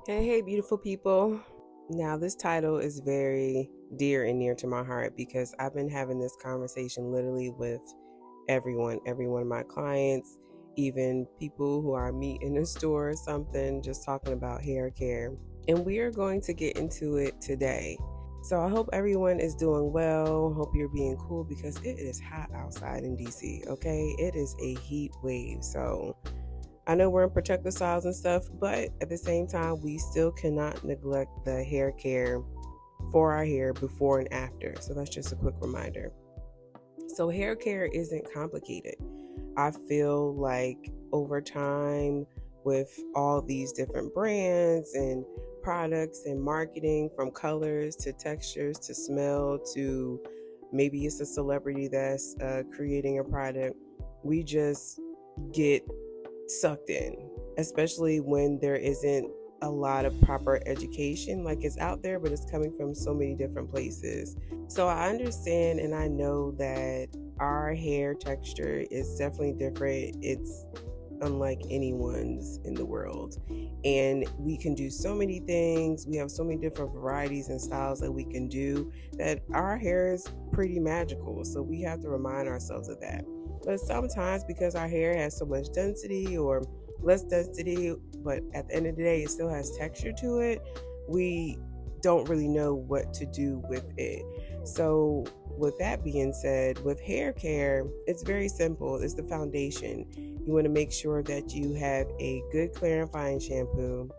Hey, beautiful people. Now, this title is very dear and near to my heart because I've been having this conversation literally with every one of my clients, even people who I meet in the store or something, just talking about hair care. And we are going to get into it today. So I hope everyone is doing well. Hope you're being cool because it is hot outside in DC, okay? It is a heat wave. So I know we're in protective styles and stuff, but at the same time, we still cannot neglect the hair care for our hair before and after. So that's just a quick reminder. So, hair care isn't complicated. I feel like over time, with all these different brands and products and marketing, from colors to textures to smell to maybe it's a celebrity that's creating a product, we just get sucked in, especially when there isn't a lot of proper education. Like, it's out there, but it's coming from so many different places. So I understand and I know that our hair texture is definitely different. It's unlike anyone's in the world. And we can do so many things. We have so many different varieties and styles that we can do that our hair is pretty magical. So we have to remind ourselves of that. But sometimes, because our hair has so much density or less density, but at the end of the day, it still has texture to it, we don't really know what to do with it. So, with that being said, with hair care, it's very simple. It's the foundation. You want to make sure that you have a good clarifying shampoo.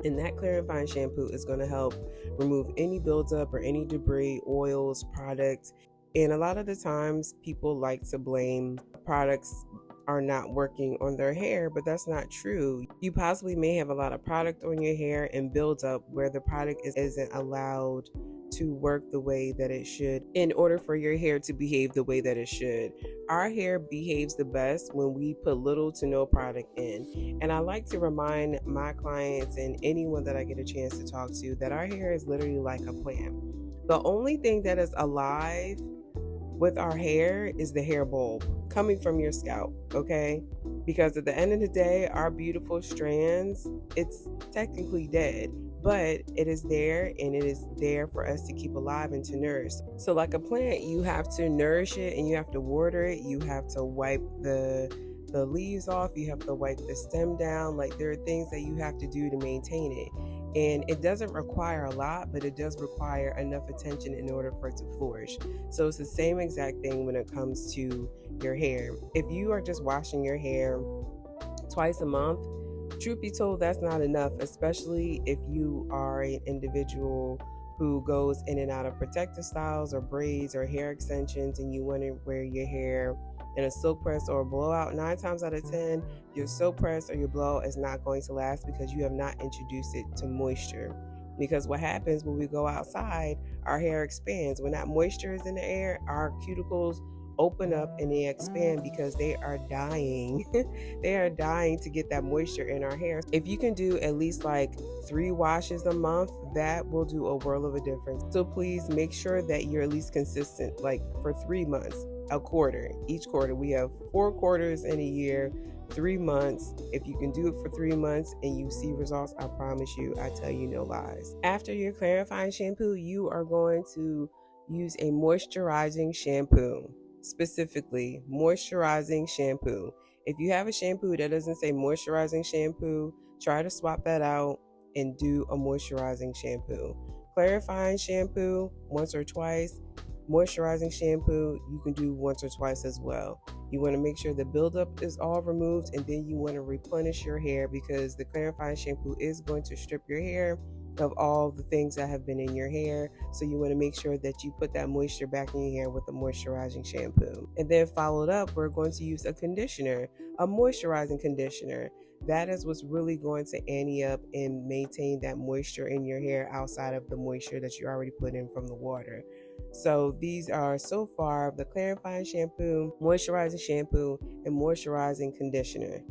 And that clarifying shampoo is going to help remove any buildup or any debris, oils, products. And a lot of the times, people like to blame products are not working on their hair, but that's not true. You possibly may have a lot of product on your hair and buildup where the product isn't allowed to work the way that it should in order for your hair to behave the way that it should. Our hair behaves the best when we put little to no product in. And I like to remind my clients and anyone that I get a chance to talk to that our hair is literally like a plant. The only thing that is alive with our hair is the hair bulb coming from your scalp, okay? Because at the end of the day, our beautiful strands, it's technically dead, but it is there and it is there for us to keep alive and to nourish. So, like a plant, you have to nourish it and you have to water it, you have to wipe the leaves off, you have to wipe the stem down. Like, there are things that you have to do to maintain it. And it doesn't require a lot, but it does require enough attention in order for it to flourish. So it's the same exact thing when it comes to your hair. If you are just washing your hair twice a month, truth be told, that's not enough, especially if you are an individual who goes in and out of protective styles or braids or hair extensions and you want to wear your hair in a silk press or a blowout. 9 times out of 10, your silk press or your blowout is not going to last because you have not introduced it to moisture. Because what happens when we go outside, our hair expands. When that moisture is in the air, our cuticles open up and they expand because they are dying. They are dying to get that moisture in our hair. If you can do at least like 3 washes a month, that will do a world of a difference. So please make sure that you're at least consistent, like for 3 months, a quarter. Each quarter, we have 4 quarters in a year, 3 months. If you can do it for 3 months and you see results, I promise you, I tell you no lies. After your clarifying shampoo, you are going to use a moisturizing shampoo. Specifically, moisturizing shampoo. If you have a shampoo that doesn't say moisturizing shampoo, try to swap that out and do a moisturizing shampoo. Clarifying shampoo once or twice. Moisturizing shampoo you can do once or twice as well. You want to make sure the buildup is all removed, and then you want to replenish your hair because the clarifying shampoo is going to strip your hair of all the things that have been in your hair. So you want to make sure that you put that moisture back in your hair with a moisturizing shampoo. And then followed up, we're going to use a conditioner, a moisturizing conditioner. That is what's really going to ante up and maintain that moisture in your hair outside of the moisture that you already put in from the water. So these are so far the clarifying shampoo, moisturizing shampoo, and moisturizing conditioner.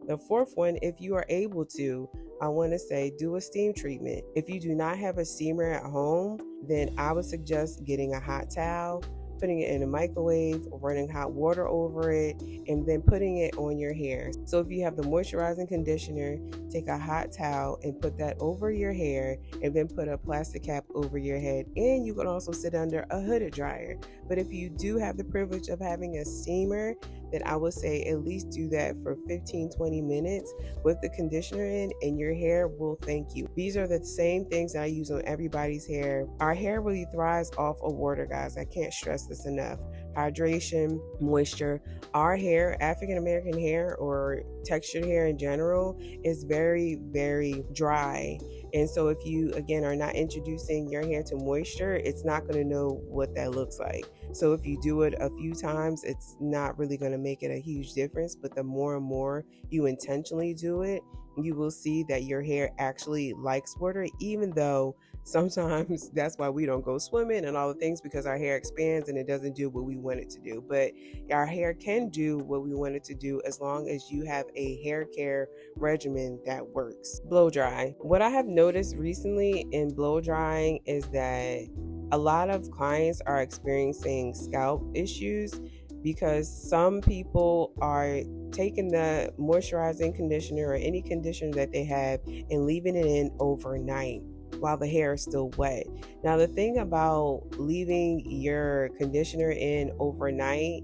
The fourth one, if you are able to, I want to say do a steam treatment. If you do not have a steamer at home, then I would suggest getting a hot towel, putting it in a microwave, running hot water over it, and then putting it on your hair. So if you have the moisturizing conditioner, take a hot towel and put that over your hair, and then put a plastic cap over your head. And you can also sit under a hooded dryer. But if you do have the privilege of having a steamer, then I would say at least do that for 15-20 minutes with the conditioner in, and your hair will thank you. These are the same things that I use on everybody's hair. Our hair really thrives off of water, guys. I can't stress this enough. Hydration, moisture. Our hair, African American hair or textured hair in general, is very, very dry. And so if you, again, are not introducing your hair to moisture, it's not going to know what that looks like. So if you do it a few times, it's not really going to make it a huge difference. But the more and more you intentionally do it, you will see that your hair actually likes water, even though sometimes that's why we don't go swimming and all the things, because our hair expands and it doesn't do what we want it to do. But our hair can do what we want it to do as long as you have a hair care regimen that works. Blow dry. What I have noticed recently in blow drying is that a lot of clients are experiencing scalp issues because some people are taking the moisturizing conditioner or any conditioner that they have and leaving it in overnight while the hair is still wet. Now, the thing about leaving your conditioner in overnight,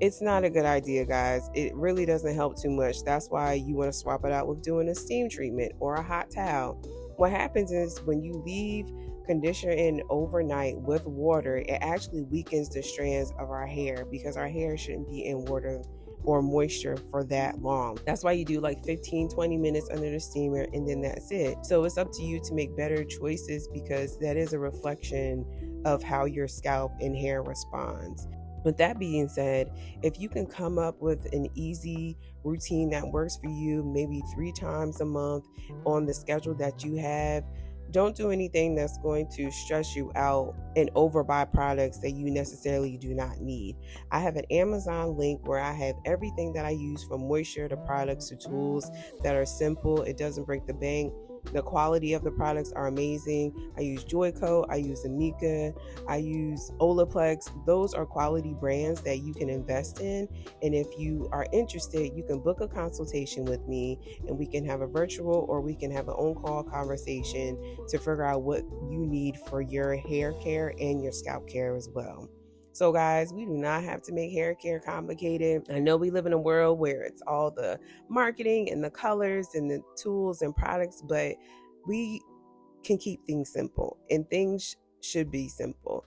it's not a good idea, guys. It really doesn't help too much. That's why you want to swap it out with doing a steam treatment or a hot towel. What happens is when you leave conditioner in overnight with water, it actually weakens the strands of our hair, because our hair shouldn't be in water or moisture for that long. That's why you do like 15-20 minutes under the steamer, and then that's it. So it's up to you to make better choices, because that is a reflection of how your scalp and hair responds. With that being said, if you can come up with an easy routine that works for you, maybe 3 times a month on the schedule that you have, don't do anything that's going to stress you out and overbuy products that you necessarily do not need. I have an Amazon link where I have everything that I use, from moisture to products to tools that are simple. It doesn't break the bank. The quality of the products are amazing. I use Joico, I use Amika, I use Olaplex. Those are quality brands that you can invest in. And if you are interested, you can book a consultation with me, and we can have a virtual or we can have an on-call conversation to figure out what you need for your hair care and your scalp care as well. So guys, we do not have to make hair care complicated. I know we live in a world where it's all the marketing and the colors and the tools and products, but we can keep things simple, and things should be simple.